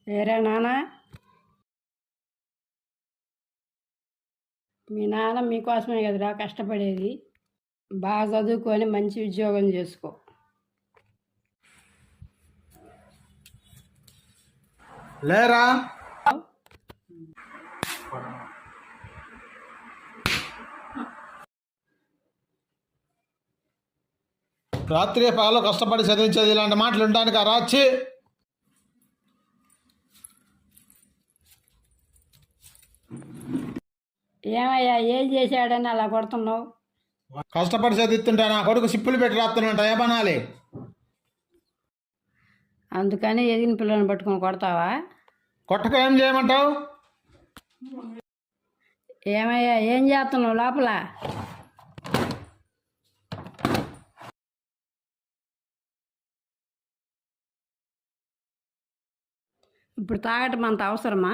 ఏరా నాన్న, మీ నాన్న మీకోసమే కదరా కష్టపడేది. బాగా చదువుకొని మంచి ఉద్యోగం చేసుకో. లేరా రాత్రి పగలు కష్టపడి చదివించేది ఇలాంటి మాటలు ఉండడానికి రాచి. ఏమయ్యా, ఏం చేశాడని అలా కొడుతున్నావు? కష్టపడి చదివిస్తుంటా నా కొడుకు సిప్పులు పెట్టి రాస్తున్నట్ట ఏమనాలి? అందుకని ఎదిగిన పిల్లల్ని పట్టుకొని కొడతావా? కొట్టక ఏం చేయమంటావు? ఏమయ్యా, ఏం చేస్తున్నావు లోపల? ఇప్పుడు తాగటం అంత అవసరమా?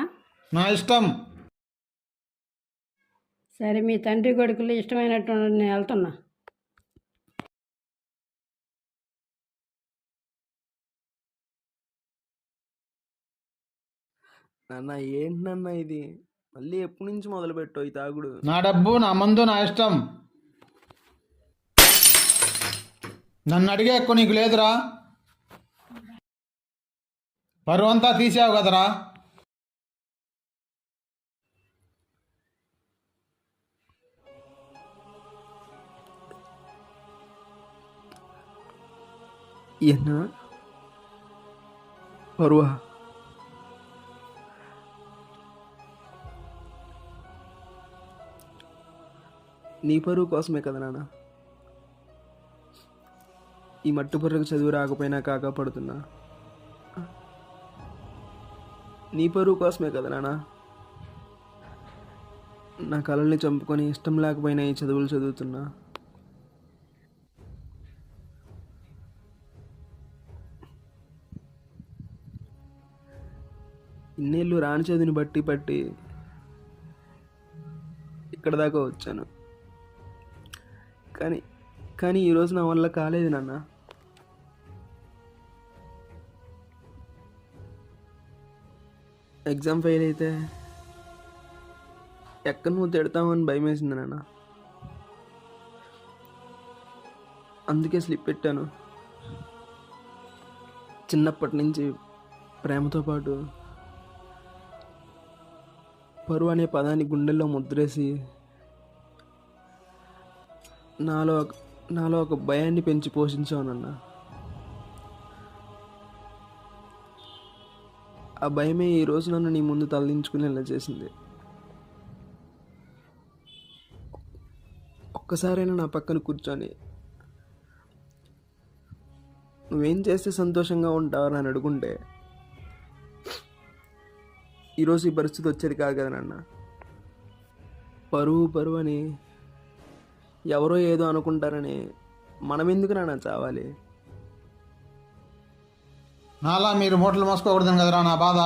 నా ఇష్టం. సరే, మీ తండ్రి కొడుకులు ఇష్టమైనట్టు నేను వెళ్తున్నా. నాన్న ఏంటన్న ఇది? మళ్ళీ ఎప్పటి నుంచి మొదలు పెట్టావు ఈ తాగుడు? నా డబ్బు, నా మందు, నా ఇష్టం. నన్ను అడిగే ఎక్కువ నీకు లేదురా. పరువంతా తీసావు కదరా. ఏనా పరువా? నీ పరువు కోసమే కదా నాన్న ఈ మట్టు పరులకు చదువు రాకపోయినా కాకపడుతున్నా. నీ పరువు కోసమే కదా నాన్న నా కళల్ని చంపుకొని ఇష్టం లేకపోయినా ఈ చదువులు చదువుతున్నా. ఇన్నేళ్ళు రాని చదువుని బట్టి పట్టి ఇక్కడ దాకా వచ్చాను. కానీ కానీ ఈరోజు నా వల్ల కాలేదు నాన్న. ఎగ్జామ్ ఫెయిల్ అయితే ఎక్కడ నువ్వు తిడతామని భయం వేసింది నాన్న. అందుకే స్లిప్ పెట్టాను. చిన్నప్పటి నుంచి ప్రేమతో పాటు పరువు అనే పదాన్ని గుండెల్లో ముద్రేసి నాలో ఒక భయాన్ని పెంచి పోషించానన్న. ఆ భయమే ఈరోజు నన్ను నీ ముందు తలదించుకునేలా చేసింది. ఒక్కసారైనా నా పక్కన కూర్చొని నువ్వేం చేస్తే సంతోషంగా ఉంటావని అని అడుగుంటే ఈరోజు ఈ పరిస్థితి వచ్చేది కాదు కదా నాన్న. పరువు అని ఎవరో ఏదో అనుకుంటారని మనం ఎందుకు నాన్న చావాలి? నాలా మీరు మూటలు మోసుకోకూడదని కదరా నా బాధ.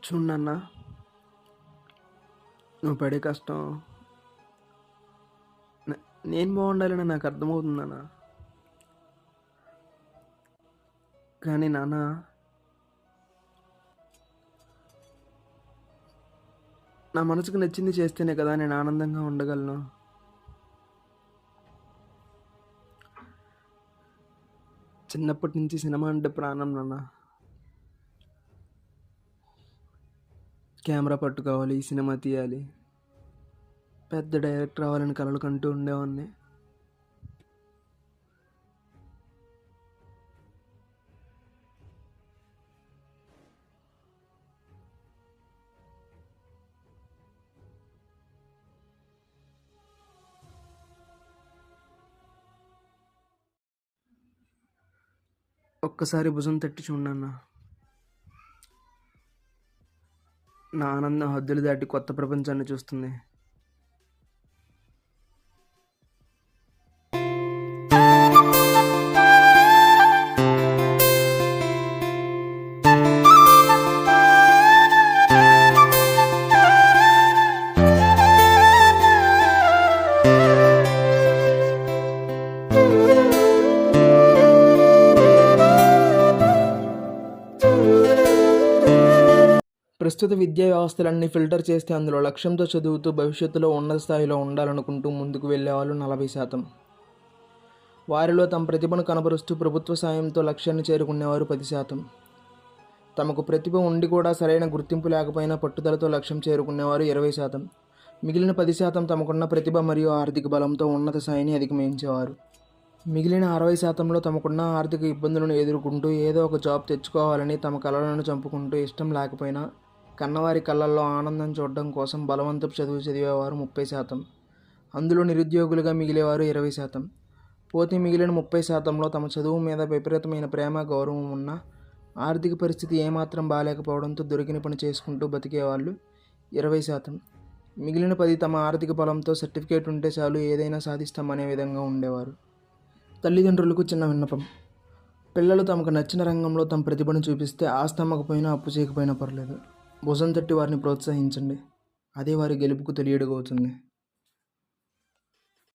చూడన్న, నువ్వు పడే కష్టం నేను బాగుండాలని నాకు అర్థమవుతుందన్నా. కానీ నాన్న, నా మనసుకు నచ్చింది చేస్తేనే కదా నేను ఆనందంగా ఉండగలను. చిన్నప్పటి నుంచి సినిమా అంటే ప్రాణం నాన్న. కెమెరా పట్టుకోవాలి, సినిమా తీయాలి, పెద్ద డైరెక్టర్ అవ్వాలని కలలు కంటూ ఉండేవాడిని. ఒక్కసారి భుజం తట్టి చూడన్నా. నా ఆనందం హద్దులు దాటి కొత్త ప్రపంచాన్ని చూస్తుంది. ప్రస్తుత విద్యా వ్యవస్థలన్నీ ఫిల్టర్ చేస్తే అందులో లక్ష్యంతో చదువుతూ భవిష్యత్తులో ఉన్నత స్థాయిలో ఉండాలనుకుంటూ ముందుకు వెళ్ళేవాళ్ళు 40%. వారిలో తమ ప్రతిభను కనబరుస్తూ ప్రభుత్వ సాయంతో లక్ష్యాన్ని చేరుకునేవారు 10%. తమకు ప్రతిభ ఉండి కూడా సరైన గుర్తింపు లేకపోయినా పట్టుదలతో లక్ష్యం చేరుకునేవారు 20%. మిగిలిన 10% తమకున్న ప్రతిభ మరియు ఆర్థిక బలంతో ఉన్నత స్థాయిని అధిగమించేవారు. మిగిలిన 60%లో తమకున్న ఆర్థిక ఇబ్బందులను ఎదుర్కొంటూ ఏదో ఒక జాబ్ తెచ్చుకోవాలని తమ కలలను చంపుకుంటూ ఇష్టం లేకపోయినా కన్నవారి కళ్ళల్లో ఆనందం చూడడం కోసం బలవంతపు చదువు చదివేవారు 30%. అందులో నిరుద్యోగులుగా మిగిలేవారు 20%. పోతే మిగిలిన 30%లో తమ చదువు మీద విపరీతమైన ప్రేమ గౌరవం ఉన్నా ఆర్థిక పరిస్థితి ఏమాత్రం బాలేకపోవడంతో దొరికిన పని చేసుకుంటూ బతికేవాళ్ళు 20%. మిగిలిన 10 తమ ఆర్థిక బలంతో సర్టిఫికేట్ ఉంటే చాలు ఏదైనా సాధిస్తామనే విధంగా ఉండేవారు. తల్లిదండ్రులకు చిన్న విన్నపం. పిల్లలు తమకు నచ్చిన రంగంలో తమ ప్రతిభను చూపిస్తే ఆస్తి అమ్మకపోయినా అప్పు చేయకపోయినా పర్లేదు, భుజం తట్టి వారిని ప్రోత్సహించండి. అదే వారి గెలుపుకు తెలియడుగా అవుతుంది.